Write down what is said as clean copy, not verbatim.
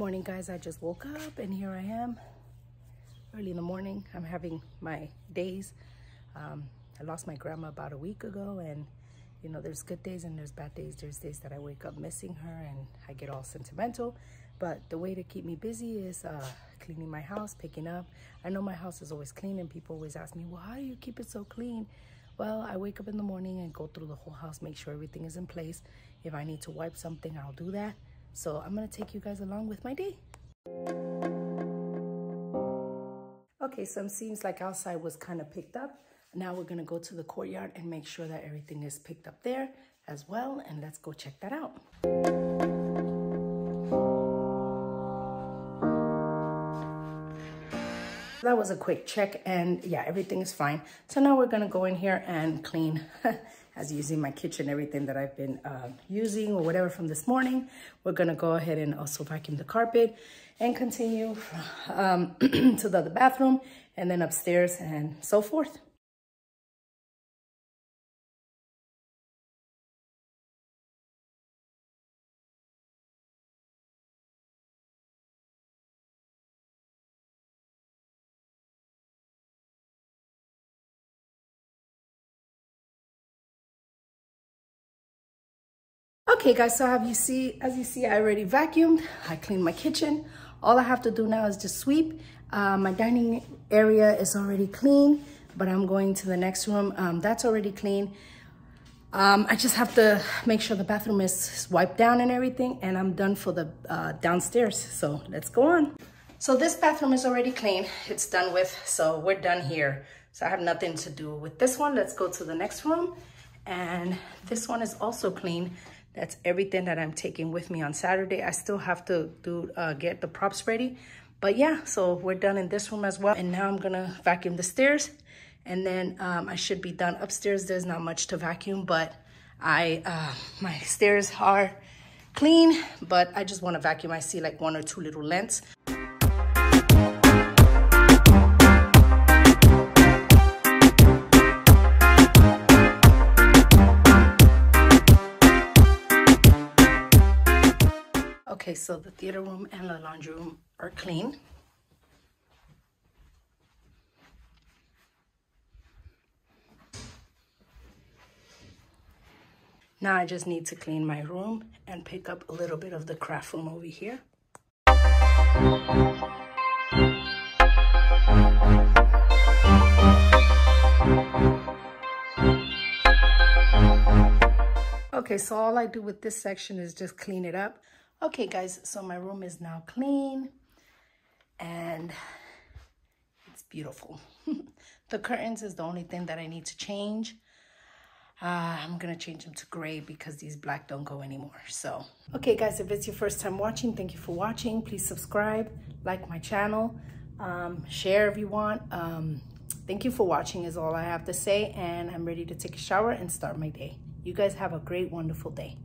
Morning, guys. I just woke up and here I am early in the morning. I'm having my days. I lost my grandma about a week ago, and you know, there's good days and there's bad days. There's days that I wake up missing her and I get all sentimental, but the way to keep me busy is cleaning my house, picking up. I know my house is always clean and people always ask me, well, how do you keep it so clean? Well, I wake up in the morning and go through the whole house, make sure everything is in place. If I need to wipe something, I'll do that. So I'm gonna take you guys along with my day. Okay, so it seems like outside was kind of picked up. Now we're gonna go to the courtyard and make sure that everything is picked up there as well. And let's go check that out. That was a quick check, and yeah, everything is fine. So now we're gonna go in here and clean, as using my kitchen, everything that I've been using or whatever from this morning. We're gonna go ahead and also vacuum the carpet and continue to the other bathroom and then upstairs and so forth. Okay guys, so as you see, I already vacuumed. I cleaned my kitchen. All I have to do now is just sweep. My dining area is already clean, but I'm going to the next room. That's already clean. I just have to make sure the bathroom is wiped down and everything, and I'm done for the downstairs. So let's go on. So this bathroom is already clean. It's done with, so we're done here. So I have nothing to do with this one. Let's go to the next room. And this one is also clean. That's everything that I'm taking with me on Saturday. I still have to get the props ready. But yeah, so we're done in this room as well. And now I'm gonna vacuum the stairs. And then I should be done upstairs. There's not much to vacuum, but my stairs are clean, but I just wanna vacuum. I see like 1 or 2 little lengths. Okay, so the theater room and the laundry room are clean. Now I just need to clean my room and pick up a little bit of the craft room over here. Okay, so all I do with this section is just clean it up. Okay guys, so my room is now clean and it's beautiful. The curtains is the only thing that I need to change. I'm gonna change them to gray because these black don't go anymore. So, okay guys, if it's your first time watching, thank you for watching. Please subscribe, like my channel, share if you want. Thank you for watching is all I have to say, and I'm ready to take a shower and start my day. You guys have a great, wonderful day.